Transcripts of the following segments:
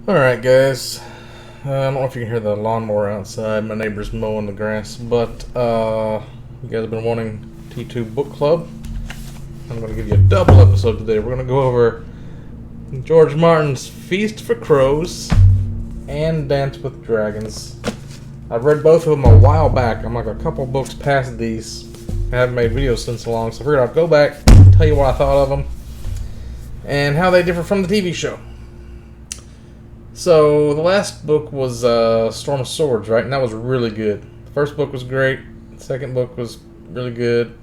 Alright, guys. I don't know if you can hear the lawnmower outside. My neighbor's mowing the grass. But, you guys have been wanting T2 Book Club. I'm going to give you a double episode today. We're going to go over George Martin's Feast for Crows and Dance with Dragons. I've read both of them a while back. I'm like a couple books past these. I haven't made videos since so long, so I figured I'd go back, tell you what I thought of them, and how they differ from the TV show. So, the last book was Storm of Swords, right? And that was really good. The first book was great. The second book was really good,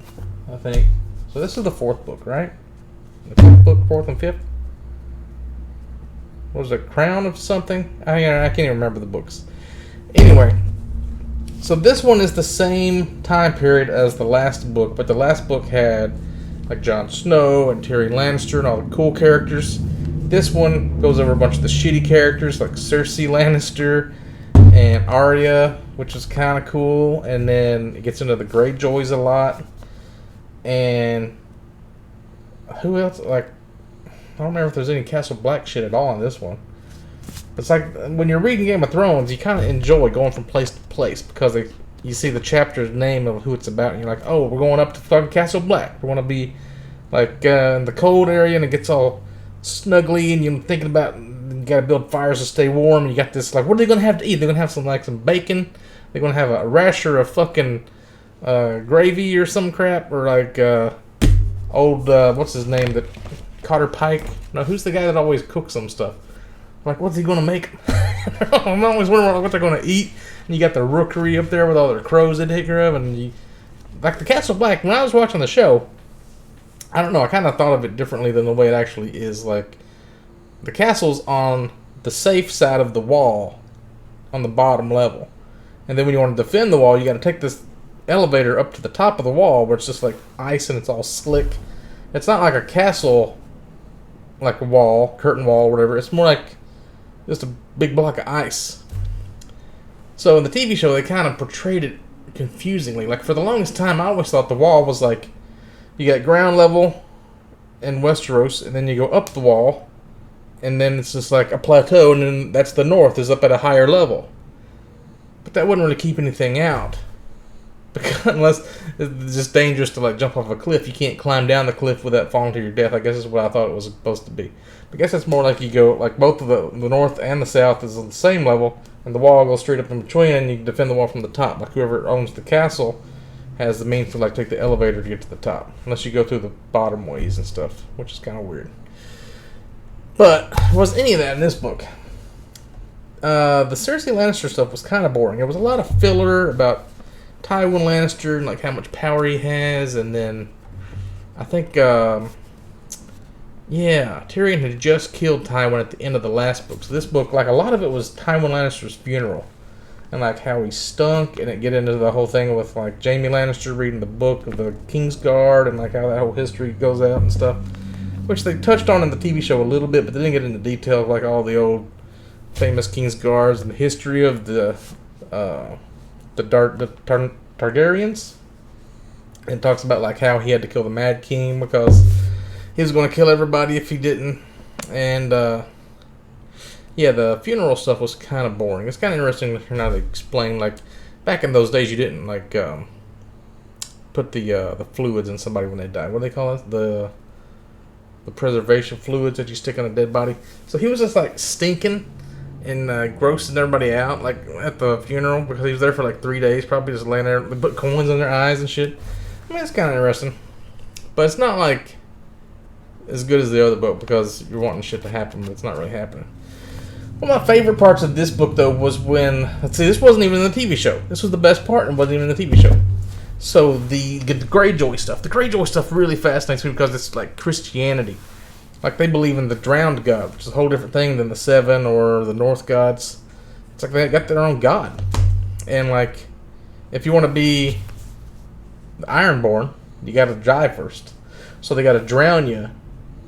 I think. So this is the fourth book, right? The fifth book, fourth and fifth? What was it, Crown of something? I can't even remember the books. Anyway, so this one is the same time period as the last book, but the last book had like Jon Snow and Tyrion Lannister and all the cool characters. This one goes over a bunch of the shitty characters like Cersei Lannister and Arya, which is kind of cool. And then it gets into the Greyjoys a lot. And who else? Like, I don't remember if there's any Castle Black shit at all in this one. It's like when you're reading Game of Thrones, you kind of enjoy going from place to place because you see the chapter's name of who it's about, and you're like, oh, we're going up to fucking Castle Black. We're going to be like in the cold area, and it gets all snuggly, and you're thinking about you got to build fires to stay warm. And you got this like, what are they going to have to eat? They're going to have some bacon. They're going to have a rasher of fucking gravy or some crap, or like old what's his name, that Cotter Pike. No, who's the guy that always cooks some stuff? Like, what's he going to make? I'm always wondering what they're going to eat. And you got the rookery up there with all their crows they take care of. And like the Castle Black, when I was watching the show, I don't know, I kind of thought of it differently than the way it actually is. Like, the castle's on the safe side of the wall on the bottom level. And then when you want to defend the wall, you got to take this elevator up to the top of the wall where it's just like ice and it's all slick. It's not like a castle, like a wall, curtain wall, whatever. It's more like just a big block of ice. So in the TV show, they kind of portrayed it confusingly. Like, for the longest time, I always thought the wall was like, you got ground level in Westeros, and then you go up the wall, and then it's just like a plateau, and then that's the north, is up at a higher level. But that wouldn't really keep anything out. Because, unless it's just dangerous to like jump off a cliff. You can't climb down the cliff without falling to your death. I guess is what I thought it was supposed to be. I guess it's more like you go, like both of the north and the south is on the same level, and the wall goes straight up in between, and you can defend the wall from the top. Like whoever owns the castle has the means to like take the elevator to get to the top, unless you go through the bottom ways and stuff, which is kind of weird. But was any of that in this book? The Cersei Lannister stuff was kind of boring. There was a lot of filler about Tywin Lannister and like how much power he has, and then I think Tyrion had just killed Tywin at the end of the last book. So this book, like a lot of it was Tywin Lannister's funeral and like how he stunk, and it get into the whole thing with like Jaime Lannister reading the book of the Kingsguard and like how that whole history goes out and stuff, which they touched on in the TV show a little bit, but they didn't get into detail of like all the old famous Kingsguards and the history of the Targaryens. It talks about like how he had to kill the Mad King because he was going to kill everybody if he didn't. And the funeral stuff was kind of boring. It's kind of interesting to hear how they explain, like back in those days you didn't like put the fluids in somebody when they died. What do they call it? The preservation fluids that you stick on a dead body. So he was just like stinking and grossing everybody out, like at the funeral, because he was there for like 3 days, probably just laying there. They put coins in their eyes and shit. I mean, it's kind of interesting, but it's not like as good as the other book because you're wanting shit to happen, but it's not really happening. One of my favorite parts of this book, though, was when this wasn't even in the TV show. This was the best part, and wasn't even in the TV show. So the Greyjoy stuff. The Greyjoy stuff really fascinates me because it's like Christianity. Like, they believe in the drowned god, which is a whole different thing than the Seven or the North gods. It's like they got their own god. And, like, if you want to be the Ironborn, you got to die first. So they got to drown you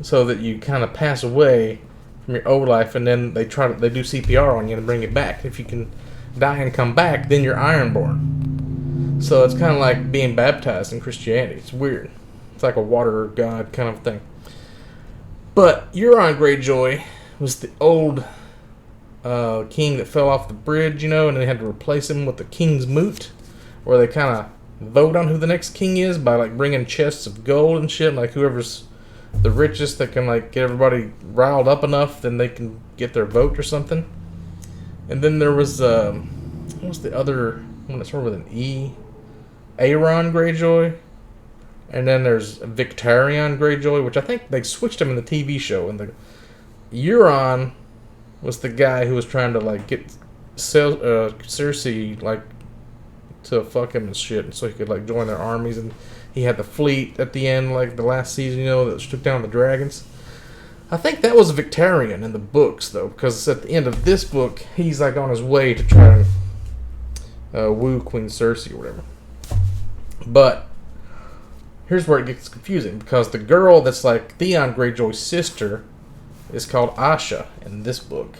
so that you kind of pass away from your old life, and then they do CPR on you and bring you back. If you can die and come back, then you're Ironborn. So it's kind of like being baptized in Christianity. It's weird. It's like a water god kind of thing. But Euron Greyjoy was the old king that fell off the bridge, you know, and they had to replace him with the king's moot, where they kind of vote on who the next king is by like bringing chests of gold and shit. Like whoever's the richest that can like get everybody riled up enough, then they can get their vote or something. And then there was what was the other one that started with an E? Aeron Greyjoy. And then there's Victarion Greyjoy, which I think they switched him in the TV show. And the Euron was the guy who was trying to like get Cersei like to fuck him and shit, and so he could like join their armies. And he had the fleet at the end, like the last season, you know, that took down the dragons. I think that was Victarion in the books, though, because at the end of this book, he's like on his way to try and woo Queen Cersei or whatever. But here's where it gets confusing, because the girl that's like Theon Greyjoy's sister is called Asha in this book.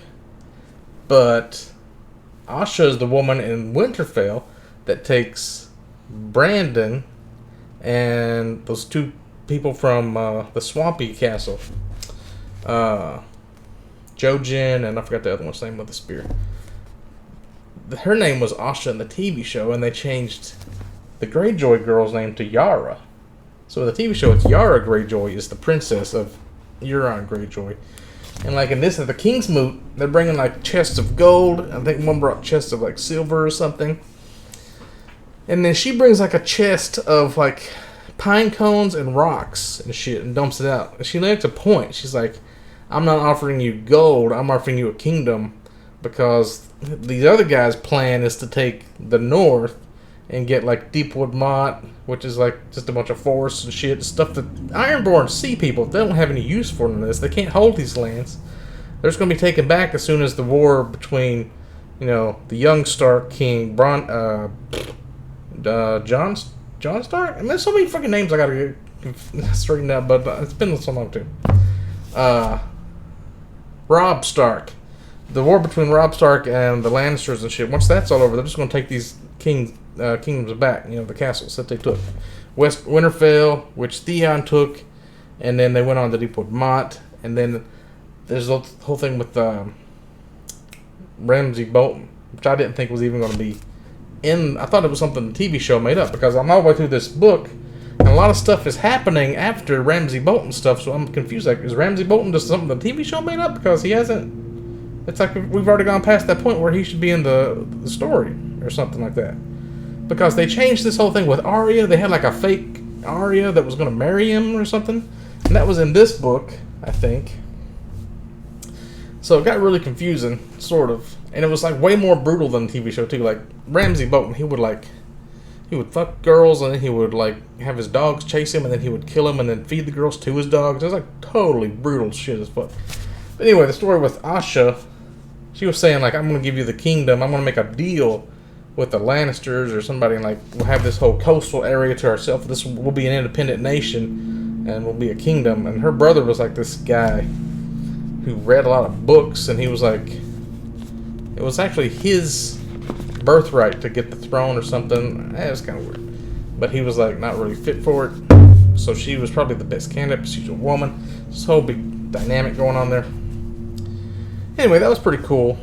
But Asha is the woman in Winterfell that takes Brandon and those two people from the Swampy Castle. Jojen, and I forgot the other one's name with the spear. Her name was Asha in the TV show, and they changed the Greyjoy girl's name to Yara. So in the TV show, it's Yara Greyjoy is the princess of Euron Greyjoy. And like in this, at the King's Moot, they're bringing like chests of gold. I think one brought chests of like silver or something. And then she brings like a chest of like pine cones and rocks and shit and dumps it out. And she makes a point. She's like, I'm not offering you gold, I'm offering you a kingdom, because these other guys' plan is to take the north and get like Deepwood Mott, which is like just a bunch of forests and shit, stuff that Ironborn sea people, they don't have any use for none of this. They can't hold these lands. They're just going to be taken back as soon as the war between, you know, the young Stark King, John Stark? I mean, there's so many fucking names I got to get straightened out, but it's been so long too. Robb Stark. The war between Robb Stark and the Lannisters and shit, once that's all over, they're just going to take these kingdoms back, you know, the castles that they took. West Winterfell, which Theon took, and then they went on to Deepwood Mott, and then there's the whole thing with Ramsay Bolton, which I didn't think was even going to be in. I thought it was something the TV show made up, because I'm all the way through this book, and a lot of stuff is happening after Ramsay Bolton stuff, so I'm confused. Like, is Ramsay Bolton just something the TV show made up? Because he hasn't. It's like we've already gone past that point where he should be in the story or something like that. Because they changed this whole thing with Arya. They had like a fake Arya that was going to marry him or something. And that was in this book, I think. So it got really confusing, sort of. And it was like way more brutal than the TV show too. Like Ramsay Bolton, he would fuck girls, and then he would like have his dogs chase him, and then he would kill him and then feed the girls to his dogs. It was like totally brutal shit as fuck. But anyway, the story with Asha, she was saying like, I'm going to give you the kingdom. I'm going to make a deal with the Lannisters or somebody, and like we'll have this whole coastal area to ourselves. This will be an independent nation, and we'll be a kingdom. And her brother was like this guy who read a lot of books, and he was like, it was actually his birthright to get the throne or something. It was kind of weird, but he was like not really fit for it. So she was probably the best candidate. She's a woman. This whole big dynamic going on there. Anyway, that was pretty cool.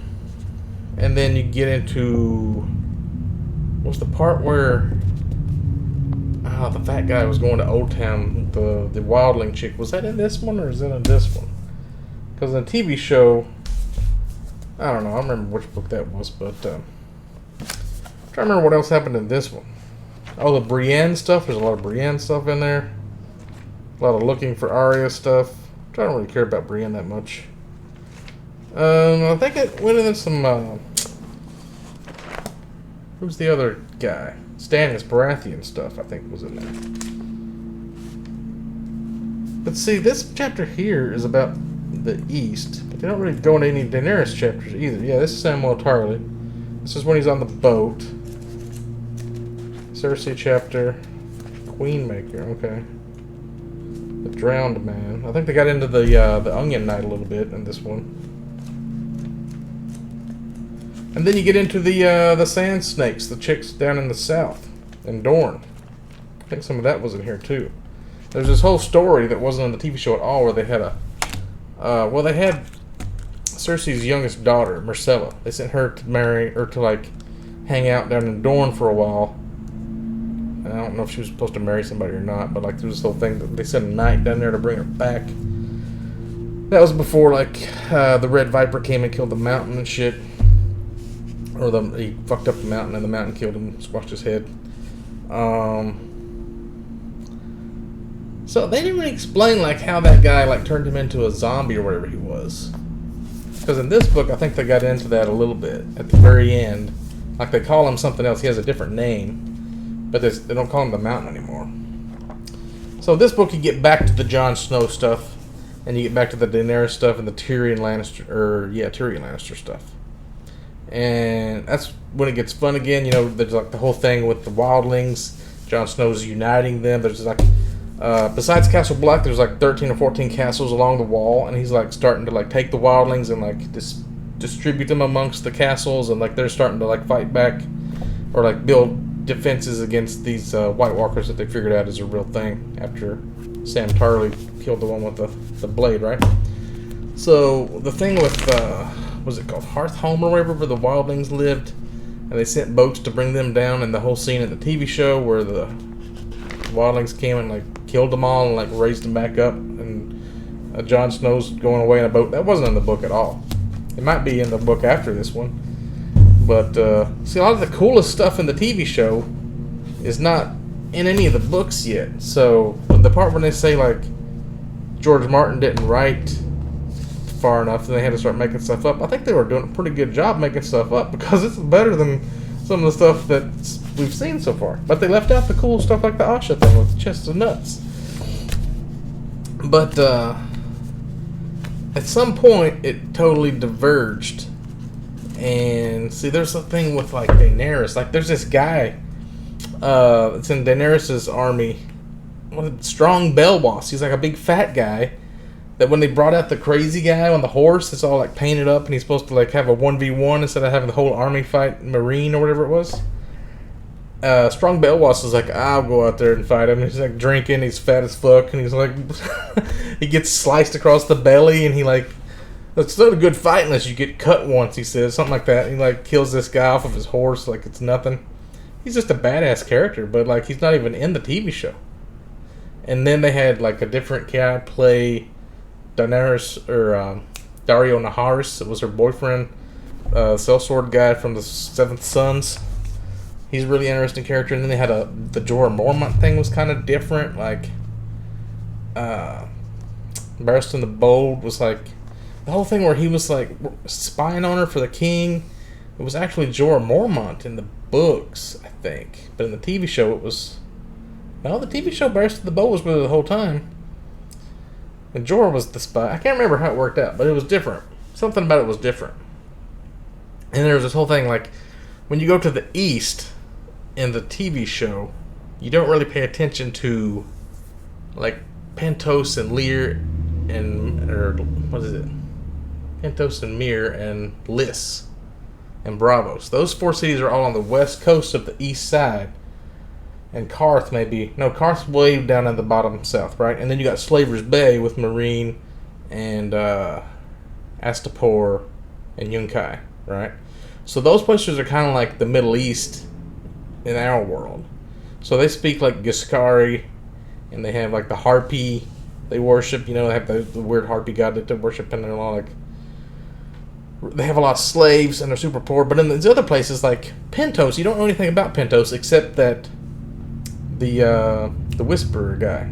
And then you get into, what's the part where the fat guy was going to Old Town, the wildling chick. Was that in this one or is that in this one? Because in the TV show, I don't know, I don't remember which book that was, but I'm trying to remember what else happened in this one. Oh, the Brienne stuff. There's a lot of Brienne stuff in there. A lot of looking for Arya stuff. I don't really care about Brienne that much. I think it went into some, who's the other guy? Stannis Baratheon stuff, I think, was in there. But see, this chapter here is about the East, but they don't really go into any Daenerys chapters either. Yeah, this is Samwell Tarly. This is when he's on the boat. Cersei chapter. Queenmaker, okay. The Drowned Man. I think they got into the Onion Knight a little bit in this one. And then you get into the Sand Snakes, the chicks down in the south, in Dorne. I think some of that was in here too. There's this whole story that wasn't on the TV show at all, where they had they had Cersei's youngest daughter, Myrcella. They sent her to marry, or to like hang out down in Dorne for a while. And I don't know if she was supposed to marry somebody or not, but like there was this whole thing that they sent a knight down there to bring her back. That was before like the Red Viper came and killed the mountain and shit. Or he fucked up the mountain and the mountain killed him, squashed his head. So they didn't really explain like how that guy like turned him into a zombie or whatever he was. Because in this book, I think they got into that a little bit at the very end. Like they call him something else. He has a different name, but they don't call him the Mountain anymore. So this book, you get back to the Jon Snow stuff, and you get back to the Daenerys stuff and the Tyrion Lannister stuff. And that's when it gets fun again. You know, there's like the whole thing with the wildlings. Jon Snow's uniting them. There's like, besides Castle Black, there's like 13 or 14 castles along the wall, and he's like starting to like take the wildlings and like distribute them amongst the castles, and like they're starting to like fight back or like build defenses against these White Walkers that they figured out is a real thing after Sam Tarly killed the one with the blade, right? So the thing with was it called Hearthhome or wherever where the wildlings lived, and they sent boats to bring them down, and the whole scene in the TV show where the wildlings came and like killed them all and like raised them back up, and Jon Snow's going away in a boat. That wasn't in the book at all. It might be in the book after this one, but see, a lot of the coolest stuff in the TV show is not in any of the books yet. So the part when they say like George Martin didn't write far enough and they had to start making stuff up, I think they were doing a pretty good job making stuff up because it's better than some of the stuff that we've seen so far. But they left out the cool stuff like the Asha thing with the chests of nuts. But at some point it totally diverged. And see, there's a thing with like Daenerys. Like there's this guy that's in Daenerys' army, Strong Belwas. He's like a big fat guy that when they brought out the crazy guy on the horse, it's all like painted up and he's supposed to like have a 1v1 instead of having the whole army fight Marine or whatever it was. Strong Belwas is like, I'll go out there and fight him. He's like drinking, he's fat as fuck, and he's like he gets sliced across the belly, and he like, it's not a good fight unless you get cut once, he says, something like that. He like kills this guy off of his horse like it's nothing. He's just a badass character, but like he's not even in the TV show. And then they had like a different guy play Daenerys, or Dario Naharis. It was her boyfriend, sellsword guy from the Seventh Sons. He's a really interesting character. And then they had the Jorah Mormont thing was kind of different. Like Barristan the Bold was like the whole thing where he was like spying on her for the king. It was actually Jorah Mormont in the books, I think, but in the TV show it was, well, the TV show Barristan the Bold was with her the whole time. And Jorah was the spy. I can't remember how it worked out, but it was different. Something about it was different. And there was this whole thing, like, when you go to the East in the TV show, you don't really pay attention to, like, Pentos and Lear and, or, what is it? Pentos and Myr and Lys and Bravos. Those four cities are all on the west coast of the east side. And Karth Karth's way down in the bottom south, right? And then you got Slaver's Bay with Marine and Astapor and Yunkai, right? So those places are kind of like the Middle East in our world. So they speak like Giscari, and they have like the Harpy they worship. You know, they have the weird Harpy god that they worship, and they're all like, they have a lot of slaves and they're super poor. But in these other places like Pentos, you don't know anything about Pentos except that the Whisperer guy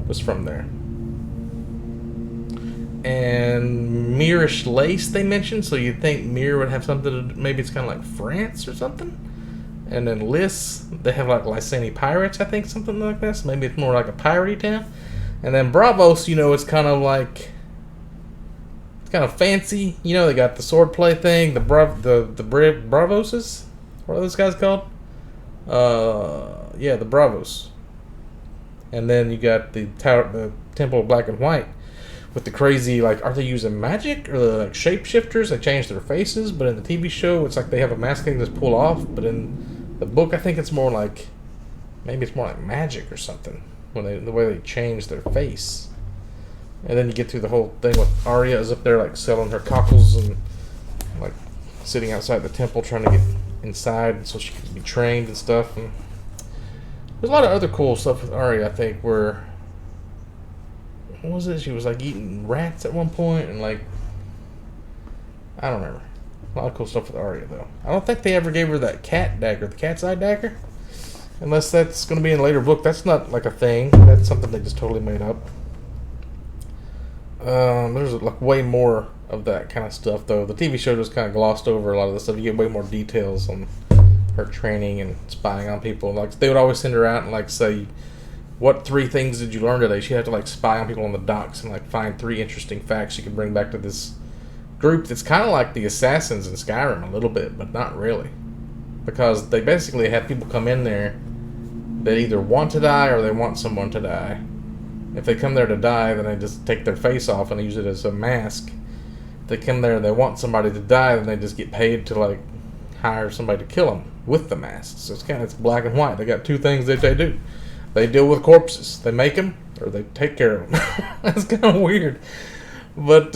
was from there. And Myrish Lace they mentioned, so you'd think Myr would have something to, maybe it's kind of like France or something. And then Lys, they have like Lysani pirates, I think, something like that. So maybe it's more like a piratey town. And then Bravos, you know, it's kind of like, it's kind of fancy. You know, they got the swordplay thing, the Bravoses. What are those guys called? Yeah, the Bravos. And then you got the Temple of Black and White with the crazy, like, are they using magic or like shapeshifters? They change their faces, but in the TV show, it's like they have a mask they can just pull off. But in the book, I think it's more like, maybe it's more like magic or something when the way they change their face. And then you get through the whole thing with Arya is up there like selling her cockles and like sitting outside the temple trying to get inside so she can be trained and stuff. And there's a lot of other cool stuff with Arya, I think, where what was it? She was like eating rats at one point and like I don't remember. A lot of cool stuff with Arya though. I don't think they ever gave her that cat dagger, the cat's eye dagger. Unless that's going to be in a later book. That's not like a thing. That's something they just totally made up. There's like way more of that kind of stuff though. The TV show just kind of glossed over a lot of the stuff. You get way more details on her training and spying on people. Like they would always send her out and like say, "What 3 things did you learn today?" She had to like spy on people on the docks and like find 3 interesting facts she could bring back to this group. That's kind of like the assassins in Skyrim a little bit, but not really, because they basically have people come in there that either want to die or they want someone to die. If they come there to die, then they just take their face off and use it as a mask. If they come there and they want somebody to die, then they just get paid to like hire somebody to kill them with the mask. So it's black and white. They got 2 things that they do. They deal with corpses. They make them or they take care of them. That's kind of weird. But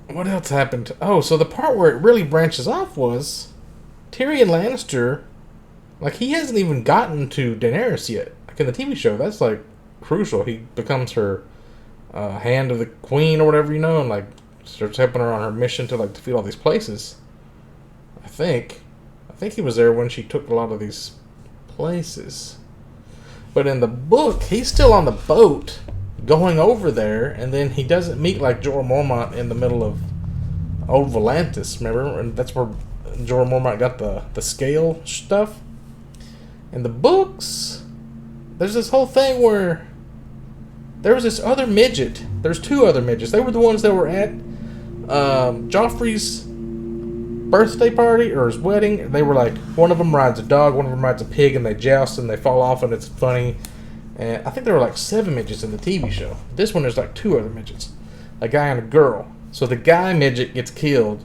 what else happened? Oh, so the part where it really branches off was Tyrion Lannister. Like, he hasn't even gotten to Daenerys yet. Like, in the TV show, that's, like, crucial. He becomes her hand of the queen or whatever, you know, and, like, starts helping her on her mission to, like, defeat all these places. I think he was there when she took a lot of these places. But in the book, he's still on the boat going over there, and then he doesn't meet, like, Jorah Mormont in the middle of Old Volantis, remember? And that's where Jorah Mormont got the scale stuff. In the books, there's this whole thing where there was this other midget. There's 2 other midgets. They were the ones that were at Joffrey's birthday party or his wedding. They were like, one of them rides a dog, one of them rides a pig, and they joust and they fall off and it's funny. And I think there were like 7 midgets in the TV show. This one there's like 2 other midgets, a guy and a girl. So the guy midget gets killed,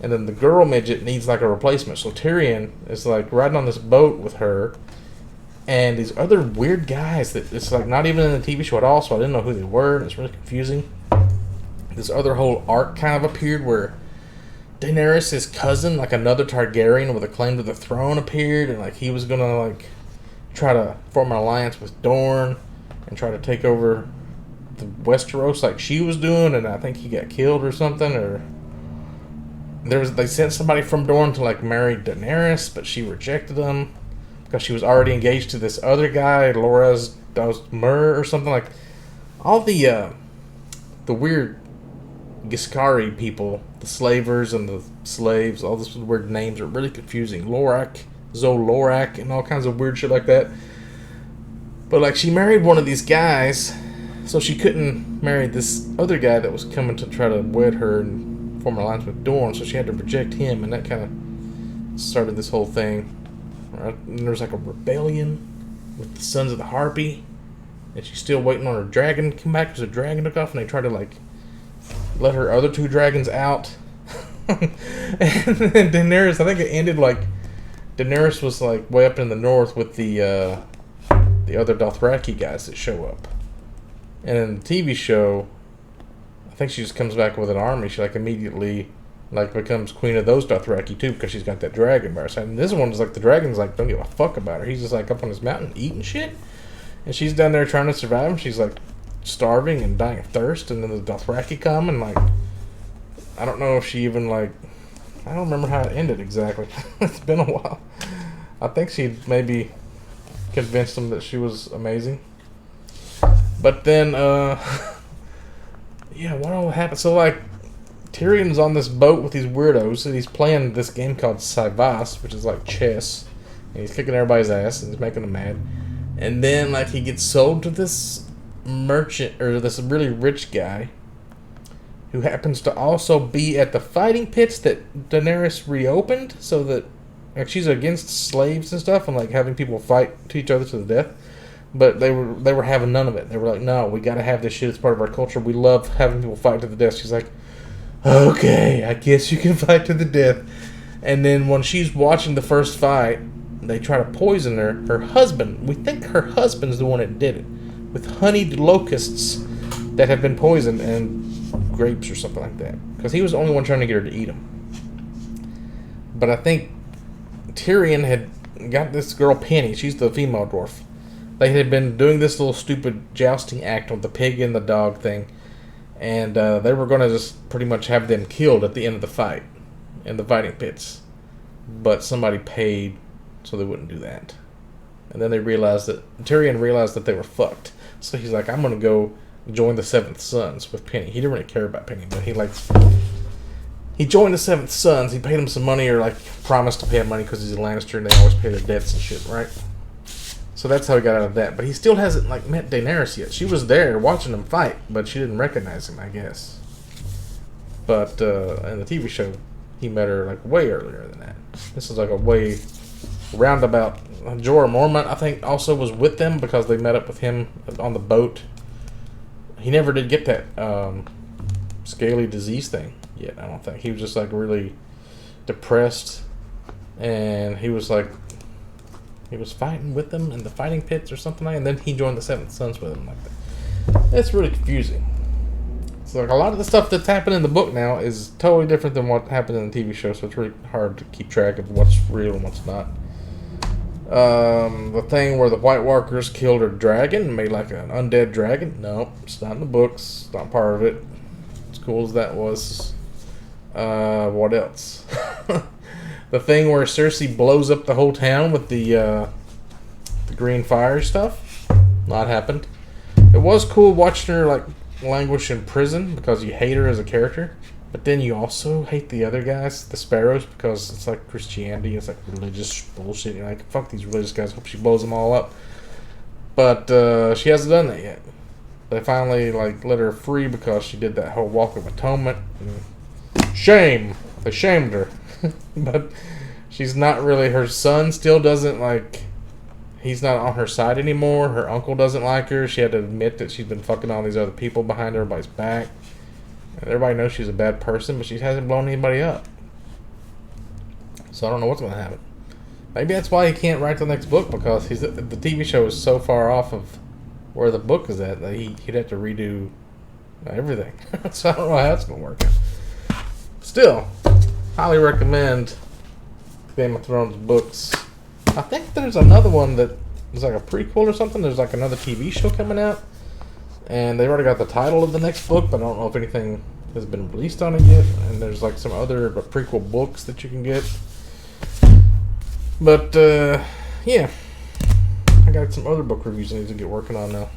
and then the girl midget needs like a replacement. So Tyrion is like riding on this boat with her and these other weird guys that it's like not even in the TV show at all, so I didn't know who they were, and it's really confusing. This other whole arc kind of appeared where Daenerys' cousin, like another Targaryen with a claim to the throne, appeared, and like he was gonna like try to form an alliance with Dorne and try to take over the Westeros like she was doing, and I think he got killed or something, or they sent somebody from Dorne to like marry Daenerys, but she rejected them because she was already engaged to this other guy, Loras Dosmer or something. Like all the weird Giscari people, the slavers and the slaves, all these weird names are really confusing. Lorak, Zolorak, and all kinds of weird shit like that. But like she married one of these guys, so she couldn't marry this other guy that was coming to try to wed her and form an alliance with Dorne, so she had to reject him, and that kind of started this whole thing. And there was like a rebellion with the Sons of the Harpy, and she's still waiting on her dragon to come back because her dragon took off, and they tried to like let her other 2 dragons out. And then Daenerys, I think it ended like Daenerys was like way up in the north with the other Dothraki guys that show up. And in the TV show, I think she just comes back with an army. She like immediately like becomes queen of those Dothraki too because she's got that dragon by her side. And this one's like the dragon's like don't give a fuck about her. He's just like up on his mountain eating shit, and she's down there trying to survive. And she's like starving and dying of thirst. And then the Dothraki come and like I don't know if she even like I don't remember how it ended exactly. It's been a while. I think she maybe convinced them that she was amazing. But then, yeah, what all happened? So, like, Tyrion's on this boat with these weirdos, and he's playing this game called Sivas, which is like chess, and he's kicking everybody's ass, and he's making them mad. And then, like, he gets sold to this merchant, or this really rich guy, who happens to also be at the fighting pits that Daenerys reopened, so that, like, she's against slaves and stuff, and, like, having people fight to each other to the death. But they were having none of it. They were like, no, we got to have this shit as part of our culture. We love having people fight to the death. She's like, okay, I guess you can fight to the death. And then when she's watching the first fight, they try to poison her husband. We think her husband's the one that did it. With honeyed locusts that have been poisoned in grapes or something like that. Because he was the only one trying to get her to eat them. But I think Tyrion had got this girl Penny. She's the female dwarf. They had been doing this little stupid jousting act with the pig and the dog thing. And they were going to just pretty much have them killed at the end of the fight. In the fighting pits. But somebody paid so they wouldn't do that. And then Tyrion realized that they were fucked. So he's like, I'm going to go join the Seventh Sons with Penny. He didn't really care about Penny, but he joined the Seventh Sons. He paid him some money, or promised to pay him money because he's a Lannister and they always pay their debts and shit, right? So that's how he got out of that. But he still hasn't met Daenerys yet. She was there watching him fight, but she didn't recognize him, I guess. But in the TV show, he met her way earlier than that. This is a way roundabout. Jorah Mormont, I think, also was with them because they met up with him on the boat. He never did get that scaly disease thing yet, I don't think. He was just really depressed, and he was fighting with them in the fighting pits or something and then he joined the Seventh Sons with him like that. It's really confusing. So a lot of the stuff that's happened in the book now is totally different than what happened in the TV show, so it's really hard to keep track of what's real and what's not. The thing where the White Walkers killed a dragon and made an undead dragon, no, it's not in the books, it's not part of it. As cool as that was. What else? The thing where Cersei blows up the whole town with the green fire stuff, not happened. It was cool watching her languish in prison because you hate her as a character, but then you also hate the other guys, the Sparrows, because it's Christianity, it's religious bullshit. You're fuck these religious guys, hope she blows them all up. But she hasn't done that yet. They finally let her free because she did that whole Walk of Atonement. Shame! They shamed her. But she's not really, her son still doesn't he's not on her side anymore. Her uncle doesn't like her. She had to admit that she's been fucking all these other people behind everybody's back. And everybody knows she's a bad person, but she hasn't blown anybody up. So I don't know what's going to happen. Maybe that's why he can't write the next book, because the TV show is so far off of where the book is at that he'd have to redo everything. So I don't know how that's going to work out. Still, highly recommend Game of Thrones books. I think there's another one that is a prequel or something. There's another TV show coming out, and they already got the title of the next book, but I don't know if anything has been released on it yet. And there's some other prequel books that you can get. But yeah, I got some other book reviews I need to get working on now.